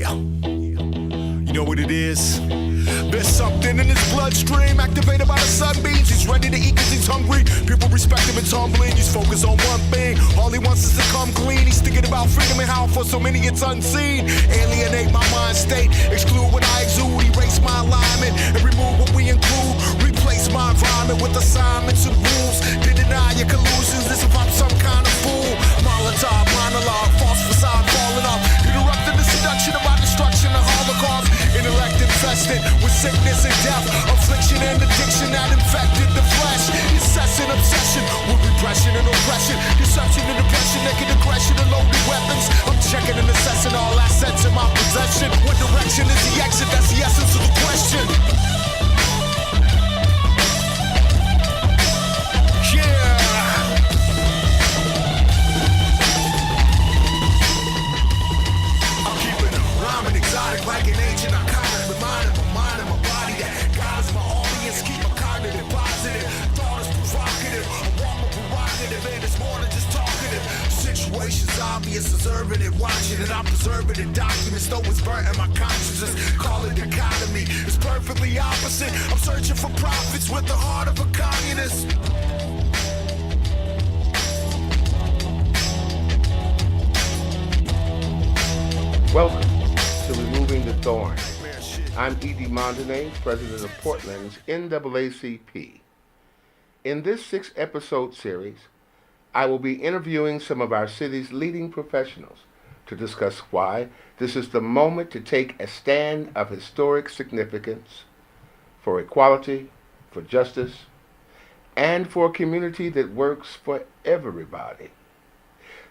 Yeah. You know what it is? There's something in his bloodstream, activated by the sunbeams. He's ready to eat cause he's hungry. People respect him, it's humbling. He's focused on one thing. All he wants is to come clean. He's thinking about freedom and how for so many it's unseen. Alienate my mind state, exclude what I exude. Erase my alignment and remove what we include. Replace my environment with assignments and rules. To deny your collusions as if I'm some kind of fool. Molotov monologue, false facade falling off. Interrupting the seduction of my destruction, the Holocaust. Intellect infested with sickness and death, affliction and addiction that infected the flesh. Incessant obsession with repression and oppression, deception and oppression, naked aggression and loaded weapons. I'm checking and assessing all assets in my possession. What direction is the exit? That's the essence of the question. Like an ancient icon, reminding my mind and my body that God is my audience. Keep my cognitive positive. Thought is provocative. I want my prerogative, and it's more than just talkative. Situations obvious, observing it, watching it. I'm preserving the documents, though it's burnt in my consciousness. Call it dichotomy. It's perfectly opposite. I'm searching for profits with the heart of a communist. Welcome to Removing the Thorns. I'm Mondaine, president of Portland's NAACP. In this 6-episode series, I will be interviewing some of our city's leading professionals to discuss why this is the moment to take a stand of historic significance for equality, for justice, and for a community that works for everybody.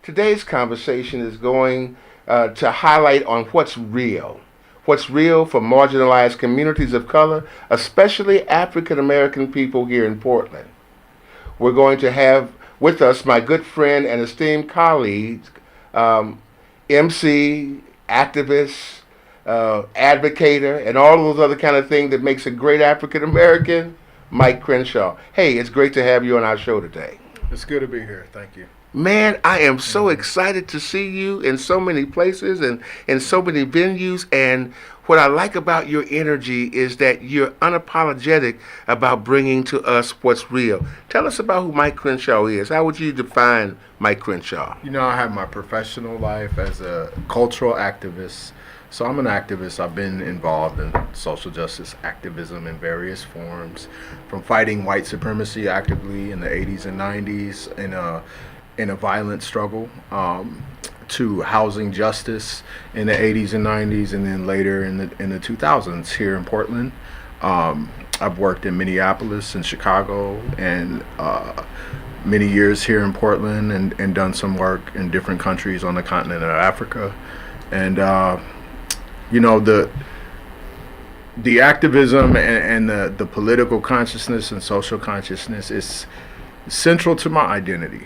Today's conversation is going to highlight on what's real for marginalized communities of color, especially African American people here in Portland. We're going to have with us my good friend and esteemed colleague, Emcee, activist, educator, and all those other kind of things that makes a great African American, Mic Crenshaw. Hey, it's great to have you on our show today. It's good to be here. Thank you. Man, I am so excited to see you in so many places and in so many venues. And what I like about your energy is that you're unapologetic about bringing to us what's real. Tell us about who Mic Crenshaw is. How would you define Mic Crenshaw? You know, I have my professional life as a cultural activist. So I'm an activist. I've been involved in social justice activism in various forms, from fighting white supremacy actively in the 80s and 90s in a violent struggle, to housing justice in the 80s and 90s, and then later in the 2000s here in Portland. I've worked in Minneapolis and Chicago, and many years here in Portland, and done some work in different countries on the continent of Africa. And you know, the activism and the political consciousness and social consciousness is central to my identity.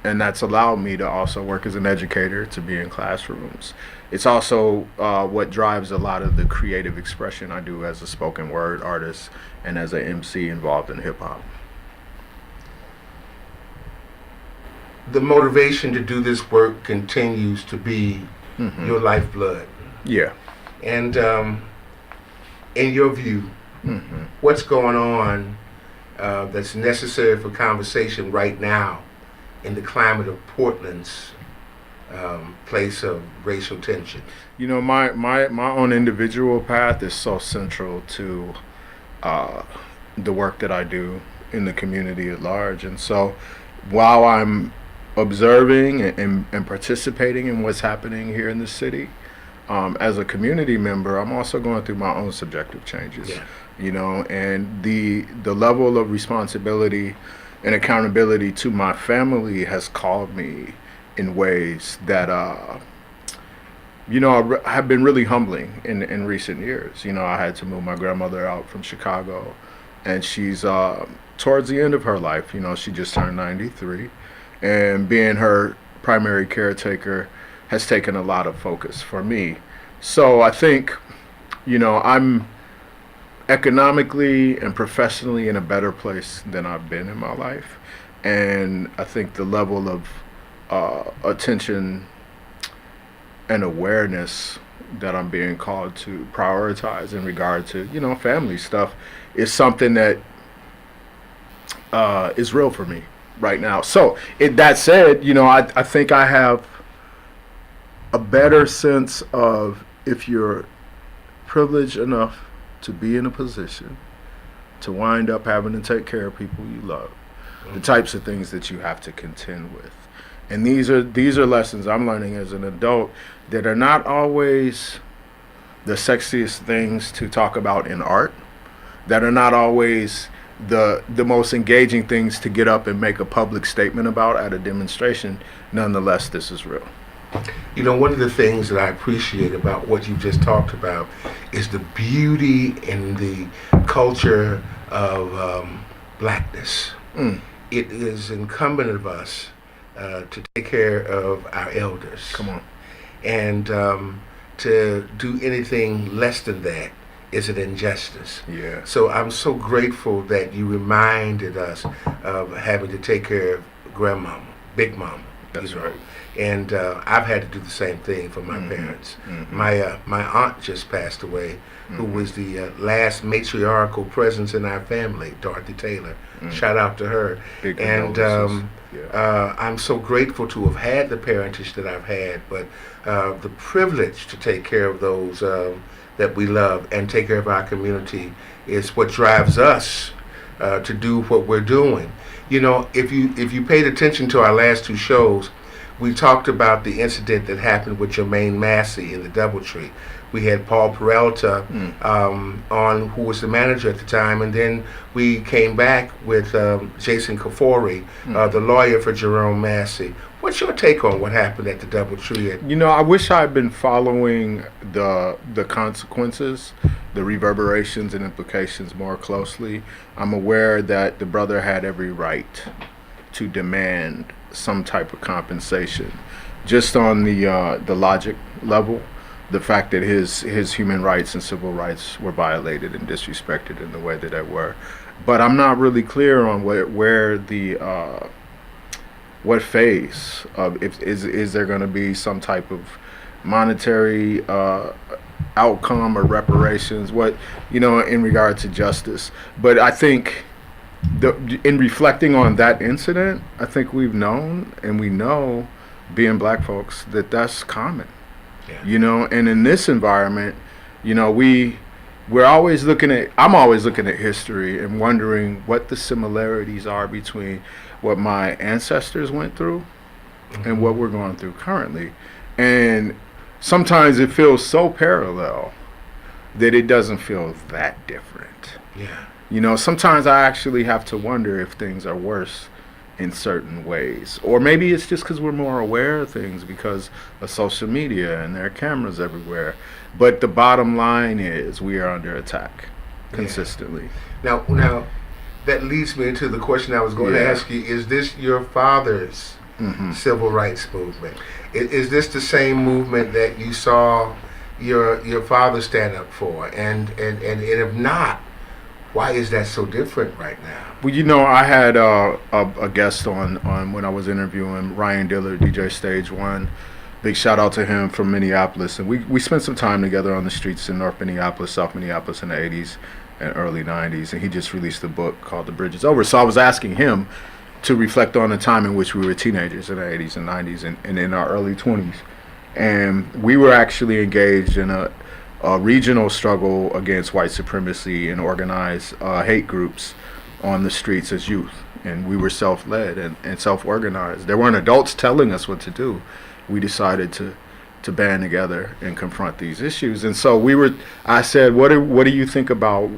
And that's allowed me to also work as an educator, to be in classrooms. It's also what drives a lot of the creative expression I do as a spoken word artist and as an MC involved in hip hop. The motivation to do this work continues to be your lifeblood. Yeah. And in your view, what's going on that's necessary for conversation right now in the climate of Portland's place of racial tension? You know, my own individual path is so central to the work that I do in the community at large. And so while I'm observing and participating in what's happening here in the city, as a community member, I'm also going through my own subjective changes. Yeah. You know, and the level of responsibility and accountability to my family has called me in ways that, you know, have been really humbling in recent years. You know, I had to move my grandmother out from Chicago, and she's towards the end of her life. You know, she just turned 93, and being her primary caretaker has taken a lot of focus for me. So I think, you know, I'm economically and professionally in a better place than I've been in my life. And I think the level of attention and awareness that I'm being called to prioritize in regard to, family stuff is something that is real for me right now. So that said, I think I have a better sense of, if you're privileged enough to be in a position to wind up having to take care of people you love, the types of things that you have to contend with. And these are lessons I'm learning as an adult that are not always the sexiest things to talk about in art, that are not always the most engaging things to get up and make a public statement about at a demonstration. Nonetheless, this is real. One of the things that I appreciate about what you just talked about is the beauty in the culture of blackness. It is incumbent of us to take care of our elders. Come on. And to do anything less than that is an injustice. Yeah. So I'm so grateful that you reminded us of having to take care of grandmama, big mama. That's right. And I've had to do the same thing for my parents. My aunt just passed away, who was the last matriarchal presence in our family, Dorothy Taylor. Shout out to her. Big and I'm so grateful to have had the parentage that I've had, but the privilege to take care of those that we love and take care of our community is what drives us to do what we're doing. If you paid attention to our last two shows, we talked about the incident that happened with Jermaine Massey in the Doubletree. We had Paul Peralta on, who was the manager at the time, and then we came back with Jason Kafori, the lawyer for Jerome Massey. What's your take on what happened at the Doubletree? I wish I'd been following the consequences, the reverberations and implications more closely. I'm aware that the brother had every right to demand some type of compensation, just on the logic level. The fact that his human rights and civil rights were violated and disrespected in the way that they were, but I'm not really clear on where the what phase of is there going to be some type of monetary outcome or reparations, in regard to justice. But I think in reflecting on that incident, I think we know, being black folks, that that's common. Yeah. And in this environment, I'm always looking at history and wondering what the similarities are between what my ancestors went through and what we're going through currently. And sometimes it feels so parallel that it doesn't feel that different. Yeah. Sometimes I actually have to wonder if things are worse in certain ways, or maybe it's just because we're more aware of things because of social media and there are cameras everywhere. But the bottom line is we are under attack consistently. Now that leads me into the question I was going to ask you. Is this your father's civil rights movement? Is this the same movement that you saw your father stand up for? And if not, why is that so different right now? Well, I had a guest on when I was interviewing Ryan Dillard, DJ Stage One. Big shout out to him from Minneapolis. And we spent some time together on the streets in North Minneapolis, South Minneapolis in the 80s and early 90s. And he just released a book called The Bridge Is Over. So I was asking him to reflect on the time in which we were teenagers in the 80s and 90s and in our early 20s. And we were actually engaged in a regional struggle against white supremacy and organized hate groups on the streets as youth. And we were self-led and self-organized. There weren't adults telling us what to do. We decided to band together and confront these issues. And so I said, what do you think about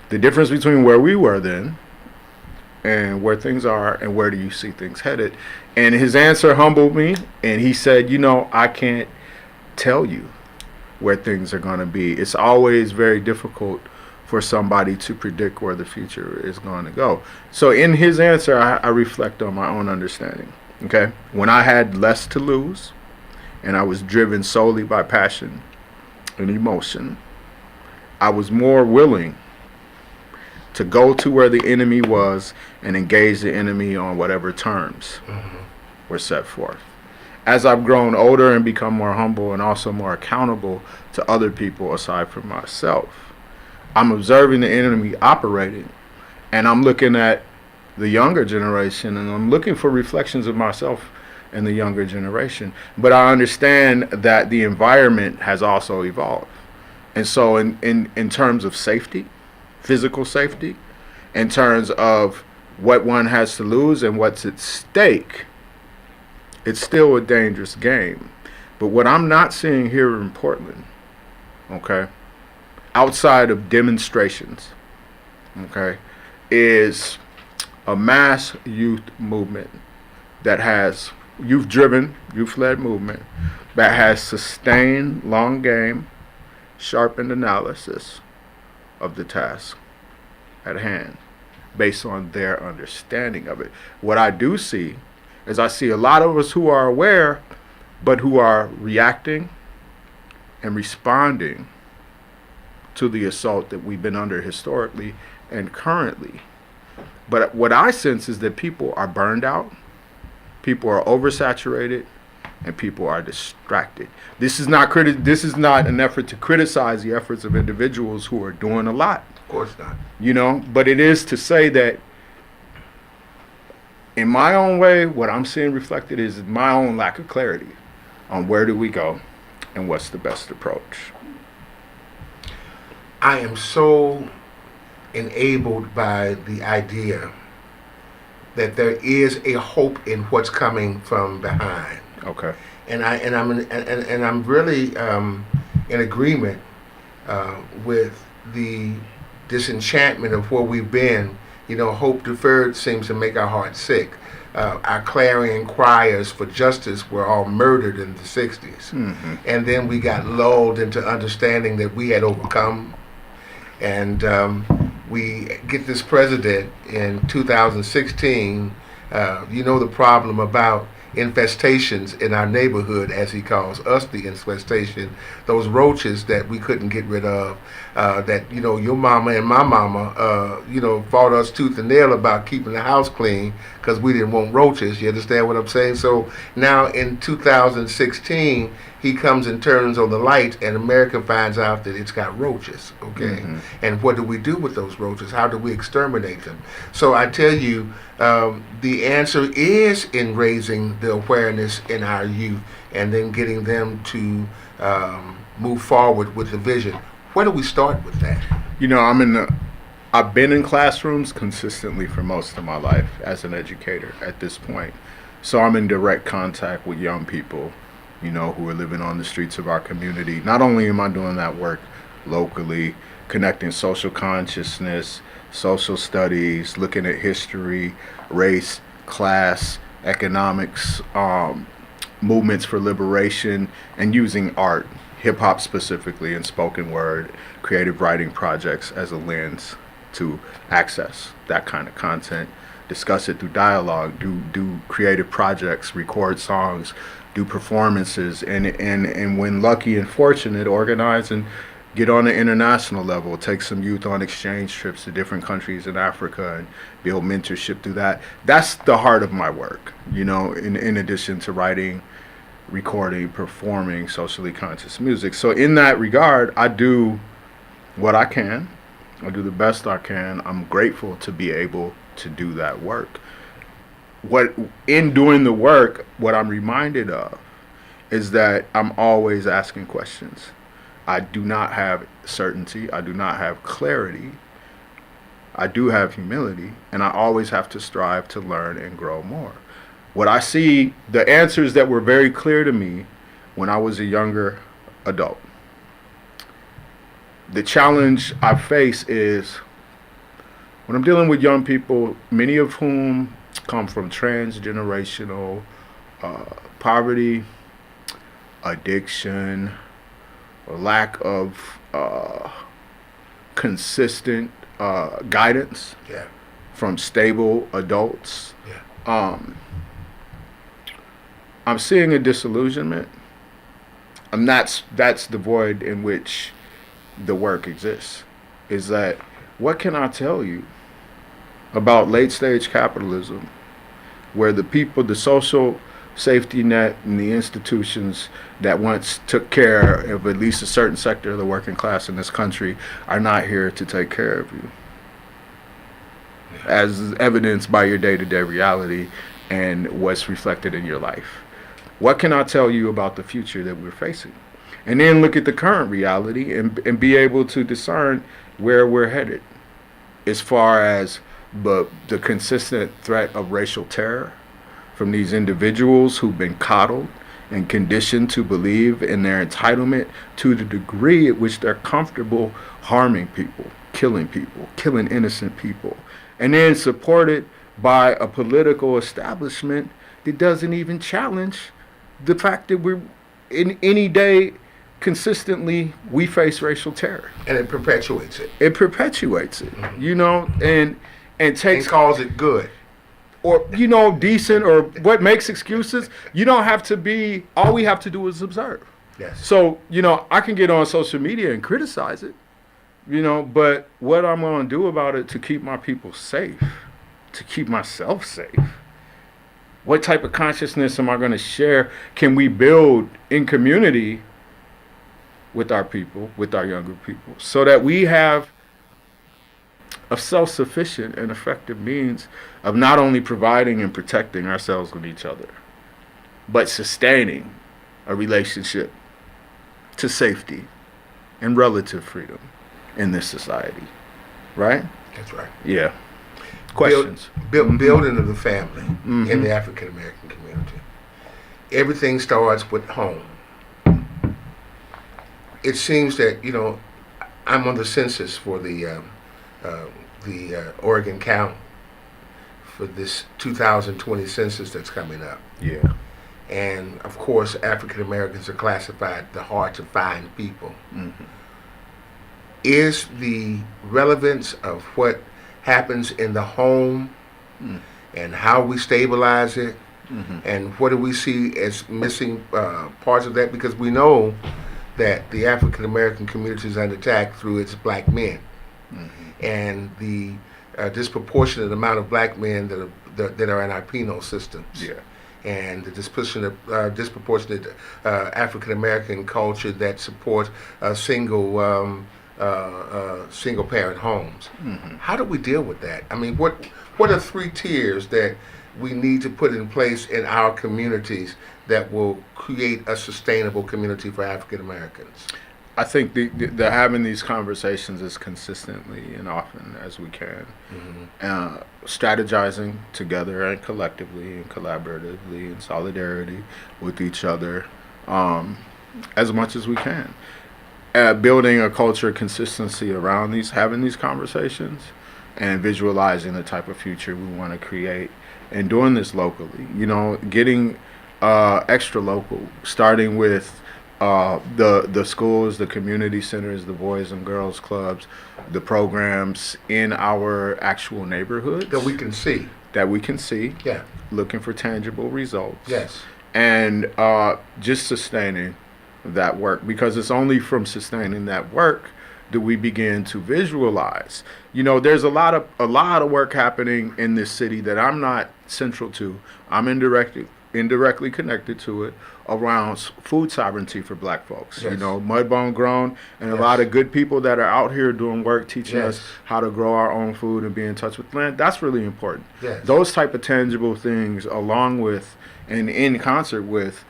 the difference between where we were then and where things are, and where do you see things headed? And his answer humbled me, and he said, I can't tell you where things are going to be. It's always very difficult for somebody to predict where the future is going to go. So in his answer, I reflect on my own understanding. Okay, when I had less to lose and I was driven solely by passion and emotion, I was more willing to go to where the enemy was and engage the enemy on whatever terms were set forth. as I've grown older and become more humble and also more accountable to other people aside from myself, I'm observing the enemy operating, and I'm looking at the younger generation, and I'm looking for reflections of myself in the younger generation. But I understand that the environment has also evolved. And so in terms of safety, physical safety, in terms of what one has to lose and what's at stake, it's still a dangerous game. But what I'm not seeing here in Portland, okay, outside of demonstrations, okay, is a mass youth movement that has youth-driven, youth-led movement that has sustained long game, sharpened analysis of the task at hand based on their understanding of it. What I do see is I see a lot of us who are aware, but who are reacting and responding to the assault that we've been under historically and currently. But what I sense is that people are burned out, people are oversaturated, and people are distracted. This is not an effort to criticize the efforts of individuals who are doing a lot. Of course not. You know, but it is to say that in my own way, what I'm seeing reflected is my own lack of clarity on where do we go and what's the best approach. I am so enabled by the idea that there is a hope in what's coming from behind. Okay. And I'm really in agreement with the disenchantment of where we've been. You know, hope deferred seems to make our hearts sick. Our clarion cries for justice were all murdered in the 60s. Mm-hmm. And then we got lulled into understanding that we had overcome. And we get this president in 2016. You know the problem about infestations in our neighborhood, as he calls us the infestation, those roaches that we couldn't get rid of, that, you know, your mama and my mama, you know, fought us tooth and nail about keeping the house clean because we didn't want roaches. You understand what I'm saying? So now in 2016, he comes and turns on the light, and America finds out that it's got roaches, okay? Mm-hmm. And what do we do with those roaches? How do we exterminate them? So I tell you, the answer is in raising the awareness in our youth and then getting them to move forward with the vision. Where do we start with that? You know, I've been in classrooms consistently for most of my life as an educator at this point. So I'm in direct contact with young people, you know, who are living on the streets of our community. Not only am I doing that work locally, connecting social consciousness, social studies, looking at history, race, class, economics, movements for liberation, and using art, hip-hop specifically, and spoken word, creative writing projects as a lens to access that kind of content, discuss it through dialogue, do creative projects, record songs, do performances, and when lucky and fortunate, organize and get on an international level, take some youth on exchange trips to different countries in Africa and build mentorship through that. That's the heart of my work, you know, in addition to writing, recording, performing socially conscious music. So in that regard, I do what I can. I do the best I can. I'm grateful to be able to do that work. In doing the work, what I'm reminded of is that I'm always asking questions. I do not have certainty. I do not have clarity. I do have humility, and I always have to strive to learn and grow more. What I see, the answers that were very clear to me when I was a younger adult. The challenge I face is when I'm dealing with young people, many of whom come from transgenerational poverty, addiction, or lack of consistent guidance from stable adults. I'm seeing a disillusionment, and that's the void in which the work exists. Is that what can I tell you about late stage capitalism, where the people, the social safety net and the institutions that once took care of at least a certain sector of the working class in this country are not here to take care of you, as evidenced by your day-to-day reality and what's reflected in your life. What can I tell you about the future that we're facing? And then look at the current reality and be able to discern where we're headed as far as the consistent threat of racial terror from these individuals who've been coddled and conditioned to believe in their entitlement to the degree at which they're comfortable harming people, killing innocent people, and then supported by a political establishment that doesn't even challenge the fact that we're in any day consistently we face racial terror. And it perpetuates it. It perpetuates it, you know, and takes... And calls it good. Or, you know, decent, or what makes excuses. You don't have to be, all we have to do is observe. Yes. So, you know, I can get on social media and criticize it, you know, but what I'm going to do about it to keep my people safe, to keep myself safe, what type of consciousness am I going to share? Can we build in community with our people, with our younger people, so that we have a self-sufficient and effective means of not only providing and protecting ourselves with each other, but sustaining a relationship to safety and relative freedom in this society, right? That's right. Yeah. Questions? Building of the family in the African American community. Everything starts with home. It seems that, you know, I'm on the census for the Oregon count for this 2020 census that's coming up. Yeah. And of course, African Americans are classified the hard to find people. Mm-hmm. Is the relevance of what happens in the home and how we stabilize it, and what do we see as missing parts of that? Because we know that the African American community is under attack through its black men, and the disproportionate amount of black men that are in our penal systems. Yeah. And the disproportionate African American culture that supports single parent homes. How do we deal with that? I mean, what are 3 tiers that we need to put in place in our communities that will create a sustainable community for African Americans? I think the having these conversations as consistently and often as we can, strategizing together and collectively and collaboratively in solidarity with each other, as much as we can. Building a culture of consistency around having these conversations, and visualizing the type of future we want to create, and doing this locally. You know, getting extra local, starting with the schools, the community centers, the boys and girls clubs, the programs in our actual neighborhoods That we can see. Yeah. Looking for tangible results. Yes. And just sustaining that work, because it's only from sustaining that work that we begin to visualize. You know, there's a lot of work happening in this city that I'm not central to. I'm indirectly connected to it, around food sovereignty for black folks. Yes. You know, Mudbone Grown, and a lot of good people that are out here doing work, teaching us how to grow our own food and be in touch with land. That's really important. Yes. Those type of tangible things, along with and in concert with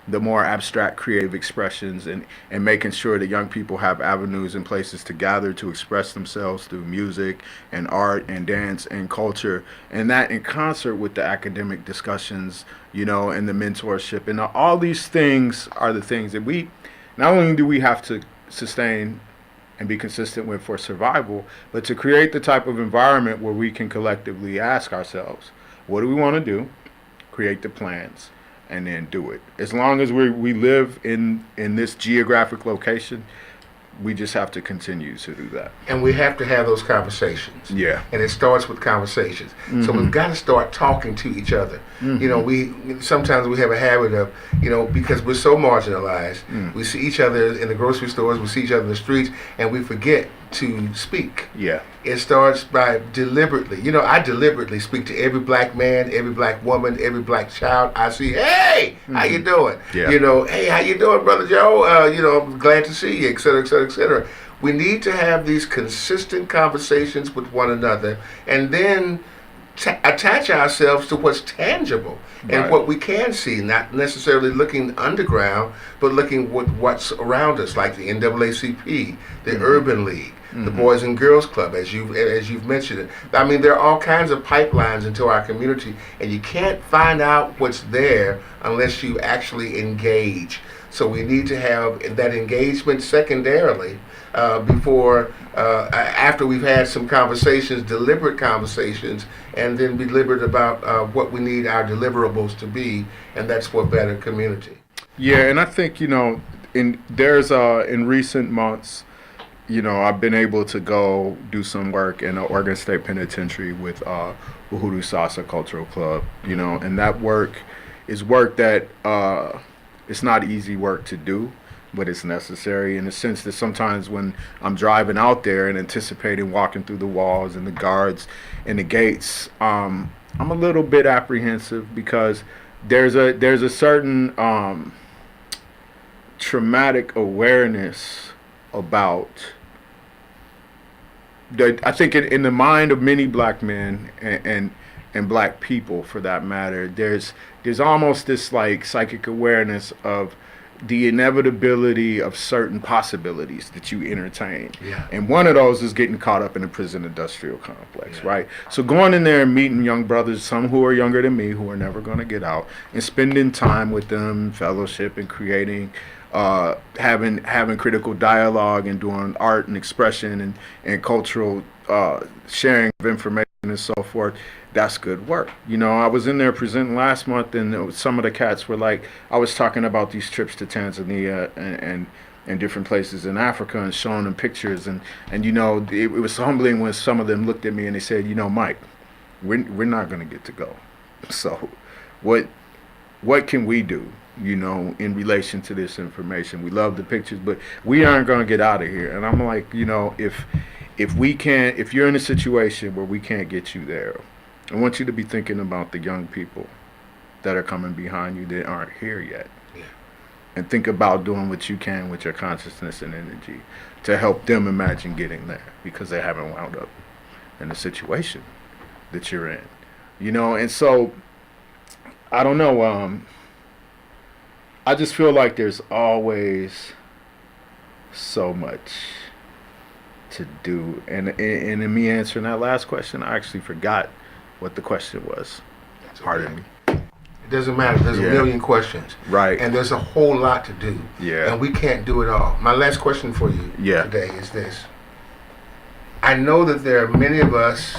the more abstract creative expressions, and making sure that young people have avenues and places to gather to express themselves through music and art and dance and culture, and that in concert with the academic discussions, you know, and the mentorship, and all these things are the things that we not only do we have to sustain and be consistent with for survival, but to create the type of environment where we can collectively ask ourselves, what do we want to do, create the plans, and then do it. As long as we live in this geographic location, we just have to continue to do that. And we have to have those conversations. Yeah. And it starts with conversations. So we've got to start talking to each other. You know, sometimes we have a habit of, you know, because we're so marginalized, we see each other in the grocery stores, we see each other in the streets, and we forget to speak. Yeah. It starts by deliberately. You know, I deliberately speak to every black man, every black woman, every black child I see. Hey, how you doing? Yeah. You know, hey, how you doing, Brother Joe? You know, I'm glad to see you, et cetera, et cetera, et cetera. We need to have these consistent conversations with one another, and then attach ourselves to what's tangible and Right. what we can see, not necessarily looking underground, but looking with what's around us, like the NAACP, the Urban League, the Boys and Girls Club, as you've mentioned it. I mean, there are all kinds of pipelines into our community, and you can't find out what's there unless you actually engage. So we need to have that engagement secondarily after we've had some conversations, deliberate conversations, and then be deliberate about what we need our deliverables to be, and that's for a better community. Yeah, and I think, you know, in recent months, you know, I've been able to go do some work in the Oregon State Penitentiary with Uhuru Sasa Cultural Club, you know, and that work is work that it's not easy work to do, but it's necessary in the sense that sometimes when I'm driving out there and anticipating walking through the walls and the guards and the gates, I'm a little bit apprehensive because there's a certain traumatic awareness about I think in the mind of many black men and black people, for that matter, there's almost this like psychic awareness of the inevitability of certain possibilities that you entertain. Yeah. And one of those is getting caught up in the prison industrial complex, right? So going in there and meeting young brothers, some who are younger than me, who are never going to get out, and spending time with them, fellowship, and creating, having critical dialogue and doing art and expression and cultural sharing of information and so forth, that's good work. You know, I was in there presenting last month, and some of the cats were like, I was talking about these trips to Tanzania and different places in Africa and showing them pictures, and you know, it was humbling when some of them looked at me and they said, you know, Mike, we're not going to get to go. So what can we do, you know, in relation to this information? We love the pictures, but we aren't going to get out of here. And I'm like, you know, if you're in a situation where we can't get you there, I want you to be thinking about the young people that are coming behind you that aren't here yet. Yeah. And think about doing what you can with your consciousness and energy to help them imagine getting there, because they haven't wound up in the situation that you're in. You know, and so I don't know, I just feel like there's always so much to do. And in me answering that last question, I actually forgot what the question was. Pardon me. It doesn't matter. There's a million questions. Right. And there's a whole lot to do. Yeah. And we can't do it all. My last question for you today is this. I know that there are many of us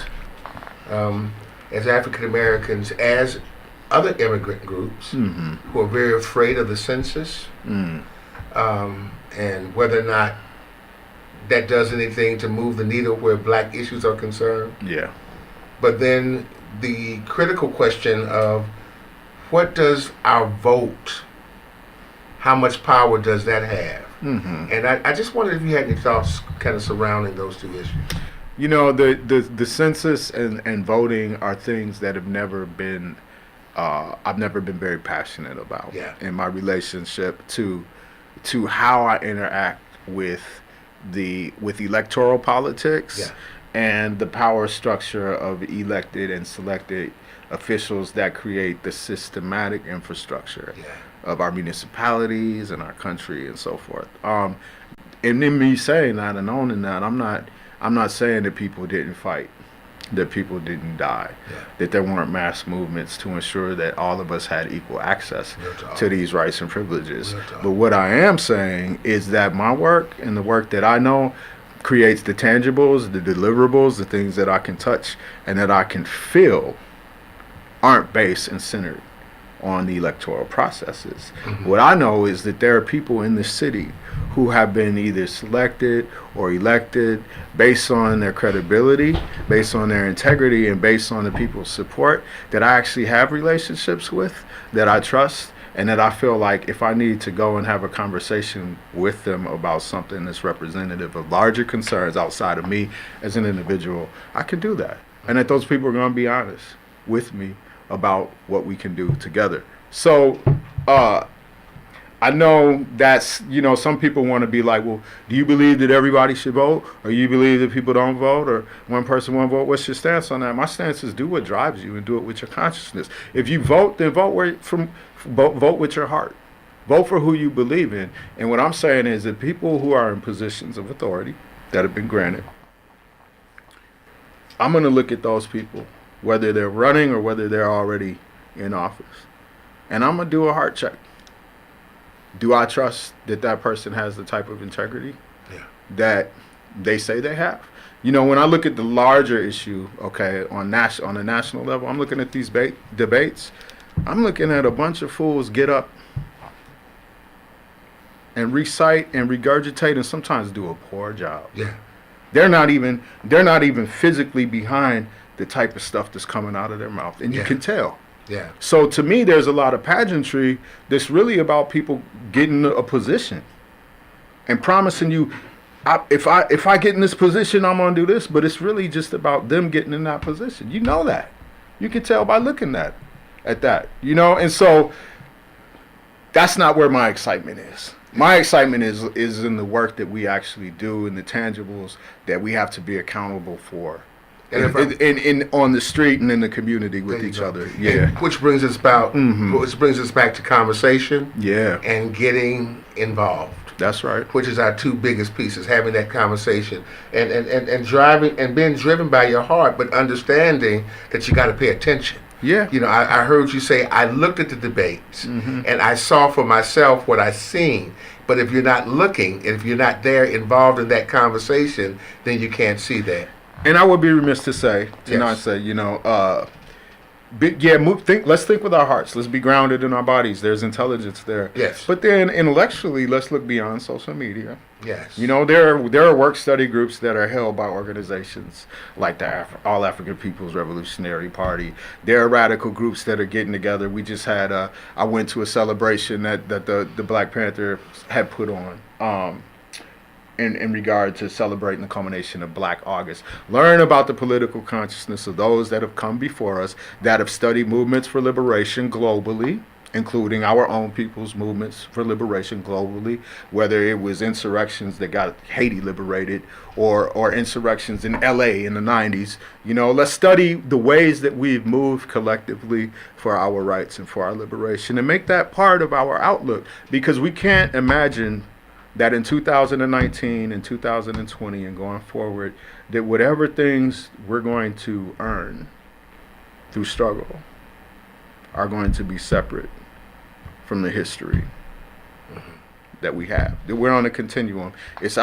as African Americans, as other immigrant groups, who are very afraid of the census, and whether or not that does anything to move the needle where black issues are concerned. Yeah. But then the critical question of what does our vote, how much power does that have? And I just wondered if you had any thoughts kind of surrounding those two issues. You know, the census and voting are things that have never been, I've never been very passionate about in my relationship to how I interact with electoral politics and the power structure of elected and selected officials that create the systematic infrastructure of our municipalities and our country and so forth. And in me saying that and owning that, I'm not saying that people didn't fight, that people didn't die, that there weren't mass movements to ensure that all of us had equal access to these rights and privileges. But what I am saying is that my work and the work that I know creates the tangibles, the deliverables, the things that I can touch and that I can feel aren't based and centered on the electoral processes. What I know is that there are people in this city who have been either selected or elected based on their credibility, based on their integrity, and based on the people's support that I actually have relationships with, that I trust, And that I feel like if I need to go and have a conversation with them about something that's representative of larger concerns outside of me as an individual, I can do that. And that those people are going to be honest with me about what we can do together. So, I know that's, some people want to be like, well, do you believe that everybody should vote? Or you believe that people don't vote? Or one person won't vote? What's your stance on that? My stance is do what drives you and do it with your consciousness. If you vote, then vote with your heart. Vote for who you believe in. And what I'm saying is that people who are in positions of authority that have been granted, I'm going to look at those people, whether they're running or whether they're already in office. And I'm going to do a heart check. Do I trust that that person has the type of integrity that they say they have? When I look at the larger issue, okay, on a national level, I'm looking at these debates. I'm looking at a bunch of fools get up and recite and regurgitate and sometimes do a poor job. Yeah. They're not even physically behind the type of stuff that's coming out of their mouth, and you can tell. Yeah. So to me, there's a lot of pageantry that's really about people getting a position and promising you, if I get in this position, I'm gonna do this. But it's really just about them getting in that position. You know that. You can tell by looking at that. And so that's not where my excitement is. My excitement is in the work that we actually do and the tangibles that we have to be accountable for. And on the street and in the community with each other. Yeah. And which brings us back to conversation. Yeah. And getting involved. That's right. Which is our two biggest pieces, having that conversation and driving and being driven by your heart, but understanding that you got to pay attention. Yeah. I heard you say, I looked at the debates and I saw for myself what I seen. But if you're not looking, and if you're not there involved in that conversation, then you can't see that. And I would be remiss to say, let's think with our hearts. Let's be grounded in our bodies. There's intelligence there. Yes. But then intellectually, let's look beyond social media. Yes. There are work study groups that are held by organizations like the All African People's Revolutionary Party. There are radical groups that are getting together. We just had I went to a celebration that the Black Panther had put on. In regard to celebrating the culmination of Black August. Learn about the political consciousness of those that have come before us, that have studied movements for liberation globally, including our own people's movements for liberation globally, whether it was insurrections that got Haiti liberated or insurrections in LA in the 90s. Let's study the ways that we've moved collectively for our rights and for our liberation and make that part of our outlook, because we can't imagine that in 2019 and 2020 and going forward, that whatever things we're going to earn through struggle are going to be separate from the history that we have. That we're on a continuum. It's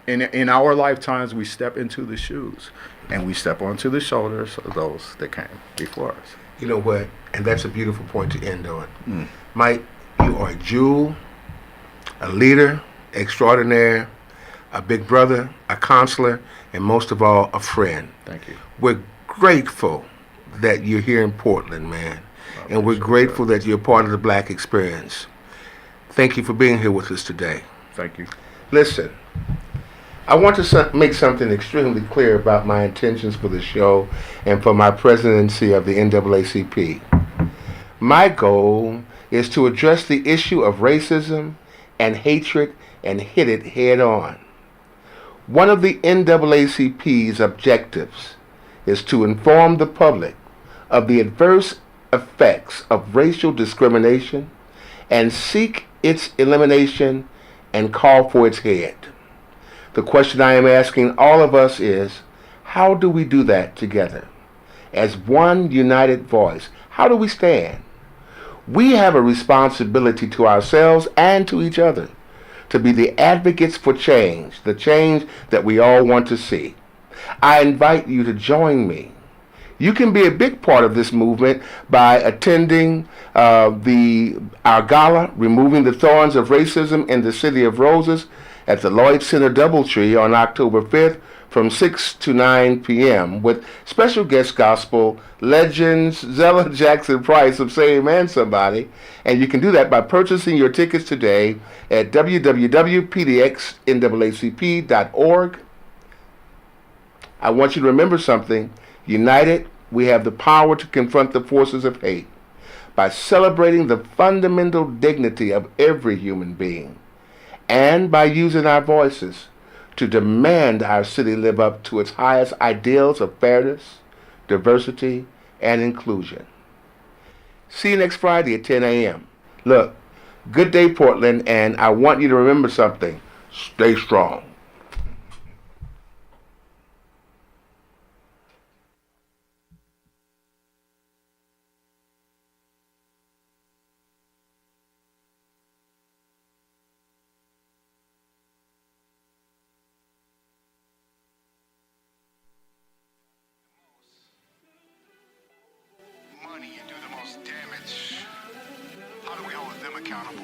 in our lifetimes we step into the shoes and we step onto the shoulders of those that came before us. You know what? And that's a beautiful point to end on. Mike, you are a jewel, a leader extraordinaire, a big brother, a counselor, and most of all, a friend. Thank you. We're grateful that you're here in Portland, man. And we're grateful that you're part of the Black experience. Thank you for being here with us today. Thank you. Listen, I want to make something extremely clear about my intentions for the show and for my presidency of the NAACP. My goal is to address the issue of racism and hatred and hit it head on. One of the NAACP's objectives is to inform the public of the adverse effects of racial discrimination and seek its elimination and call for its head. The question I am asking all of us is, how do we do that together? As one united voice, how do we stand? We have a responsibility to ourselves and to each other to be the advocates for change, the change that we all want to see. I invite you to join me. You can be a big part of this movement by attending our gala, Removing the Thorns of Racism in the City of Roses, at the Lloyd Center Doubletree on October 5th from 6 to 9 p.m. with special guest gospel legends Zella Jackson Price of Say Amen Somebody. And you can do that by purchasing your tickets today at www.pdxnaacp.org. I want you to remember something. United, we have the power to confront the forces of hate by celebrating the fundamental dignity of every human being and by using our voices to demand our city live up to its highest ideals of fairness, diversity, and inclusion. See you next Friday at 10 a.m. Look, good day, Portland, and I want you to remember something. Stay strong. Money and do the most damage. How do we hold them accountable?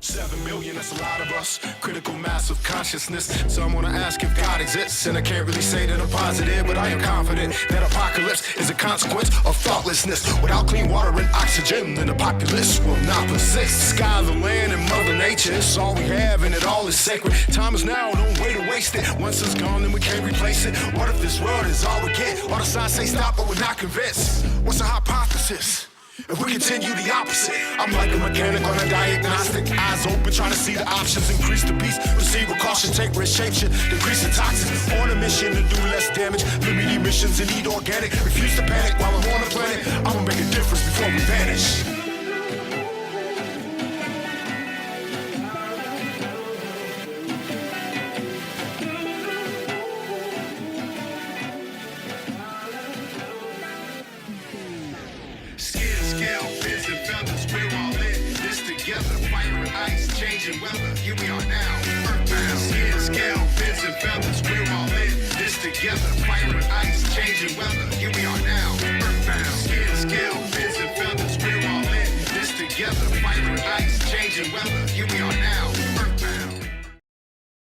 7 million, that's a lot of us. Critical mass of consciousness. So I'm gonna ask if God exists, and I can't really say that I'm positive, but I am confident that apocalypse is a consequence of thoughtlessness. Without clean water and oxygen, then the populace will not persist. Sky, the land, and Mother Nature, it's all we have, and it all is sacred. Time is now, don't wait to waste it. Once it's gone, then we can't replace it. What if this world is all we get? All the signs say stop, but we're not convinced. What's the hypothesis? If we continue the opposite, I'm like a mechanic on a diagnostic. Eyes open, trying to see the options. Increase the peace, proceed with caution. Take risk, shape shit, decrease the toxins. On a mission to do less damage. Limit emissions and eat organic. Refuse to panic while I'm on the planet. I'ma make a difference before we vanish. Changing weather, here we are now, earthbound. Skin, scale, fins, and feathers, we're all in this together. Fire and ice, changing weather, here we are now, earthbound. Skin, scale, fins, and feathers, we're all in this together. Fire and ice, changing weather, here we are now, earthbound.